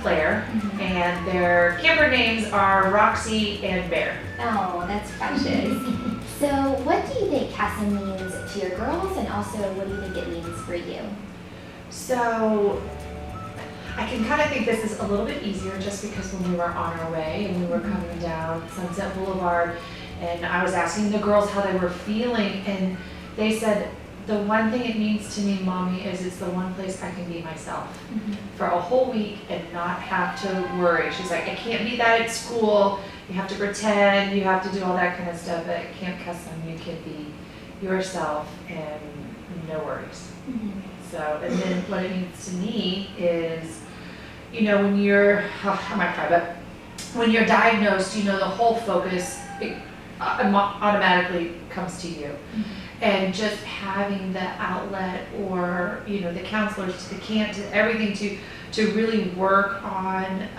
Claire, and their camper names are Roxy and Bear. Oh, that's precious. So what do you think Kesem means to your girls, and also what do you think it means for you? So I can kind of think this is a little bit easier just because when we were on our way and we were coming down Sunset Boulevard, and I was asking the girls how they were feeling, and they said, the one thing it means to me, Mommy, is it's the one place I can be myself for a whole week and not have to worry. She's like, I can't be that at school. You have to pretend, you have to do all that kind of stuff. But at Camp Kesem, you can be yourself and no worries. So, and then what it means to me is, you know, when you're, I might cry, but when you're diagnosed, you know, the whole focus automatically comes to you. And just having the outlet, or, you know, the counselors, the camp, everything to really work on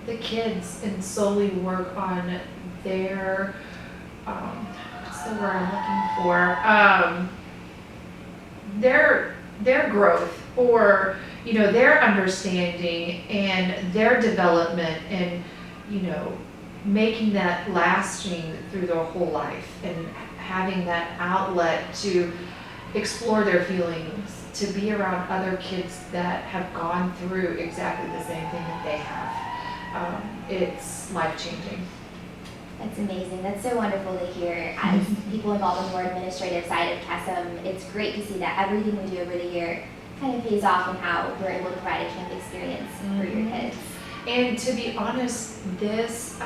the kids and solely work on their, what's the word I'm looking for? Their growth, or, you know, their understanding and their development, and, you know, making that lasting through their whole life, and having that outlet to explore their feelings, to be around other kids that have gone through exactly the same thing that they have. It's life-changing. That's amazing. That's so wonderful to hear. As people involved in the more administrative side of Kesem, it's great to see that everything we do over the year kind of pays off in how we're able to provide a camp experience for your kids. And to be honest, this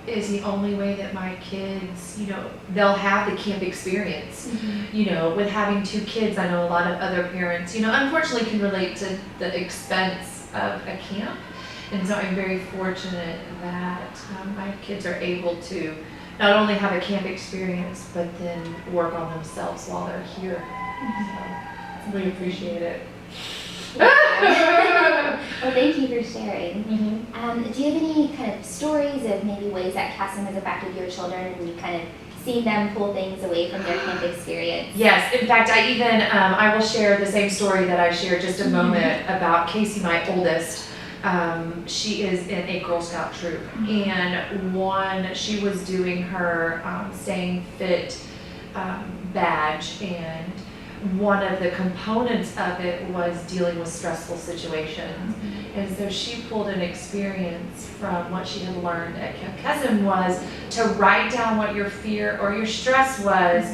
is the only way that my kids, you know, they'll have the camp experience. You know, with having 2 kids, I know a lot of other parents, you know, unfortunately can relate to the expense of a camp. And so I'm very fortunate that my kids are able to not only have a camp experience, but then work on themselves while they're here. So we appreciate it. Well, thank you for sharing. Do you have any kind of stories of maybe ways that Kesem has affected your children, and you kind of seen them pull things away from their camp experience? Yes, in fact, I even, I will share the same story that I shared just a moment about Casey, my oldest. She is in a Girl Scout troop, and she was doing her Staying Fit badge, and one of the components of it was dealing with stressful situations. And so she pulled an experience from what she had learned at Camp Kesem, was to write down what your fear or your stress was,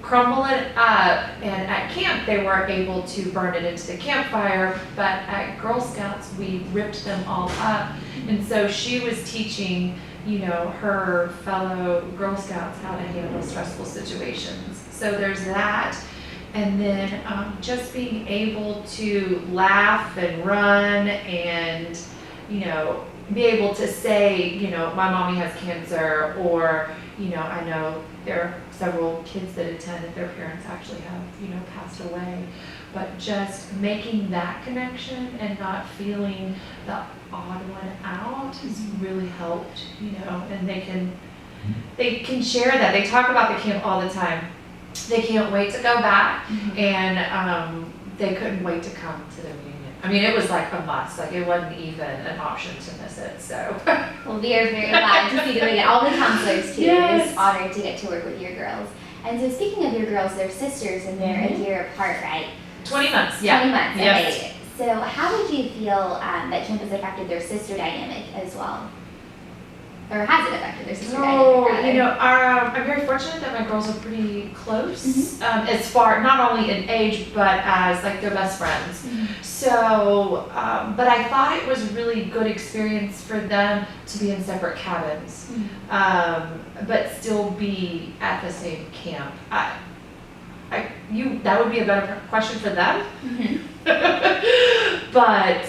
crumble it up, and at camp they were able to burn it into the campfire, but at Girl Scouts we ripped them all up. And so she was teaching, you know, her fellow Girl Scouts how to handle stressful situations. So there's that. And then just being able to laugh and run, and, you know, be able to say, you know, my mommy has cancer, or, you know, I know there are several kids that attend that their parents actually have, you know, passed away. But just making that connection and not feeling the odd one out has really helped, you know, and they can share that. They talk about the camp all the time. They can't wait to go back, and they couldn't wait to come to the reunion. I mean, it was like a must. Like, it wasn't even an option to miss it. So, well, we are very glad to see that all the counselors too. Yes. It's honored to get to work with your girls. And so, speaking of your girls, they're sisters, and they're a year apart, right? 20 months. Yeah. 20 months. Yes. Okay. So, how would you feel that camp has affected their sister dynamic as well? Or has it affected their sister dynamic, rather? You know, I'm very fortunate that my girls are pretty close, as far, not only in age, but as, like, their best friends. So, but I thought it was a really good experience for them to be in separate cabins, but still be at the same camp. That would be a better question for them. But,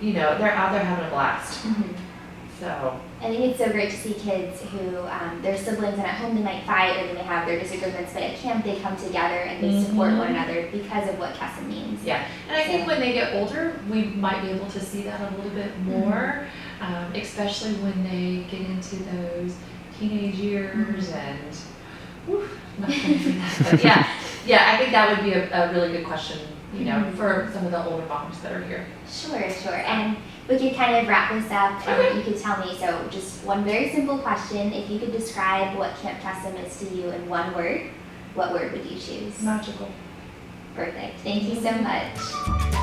you know, they're out there having a blast. So I think it's so great to see kids who, their siblings, and at home they might fight or they may have their disagreements, but at camp they come together and they support one another because of what Kesem means. Yeah, and I think when they get older, we might be able to see that a little bit more, especially when they get into those teenage years and, not going through that, but yeah, I think that would be a really good question you know, for some of the older moms that are here. Sure. And we could kind of wrap this up. Okay. You could tell me, so just one very simple question. If you could describe what Camp Kesem is to you in one word, what word would you choose? Magical. Perfect. Thank you so much.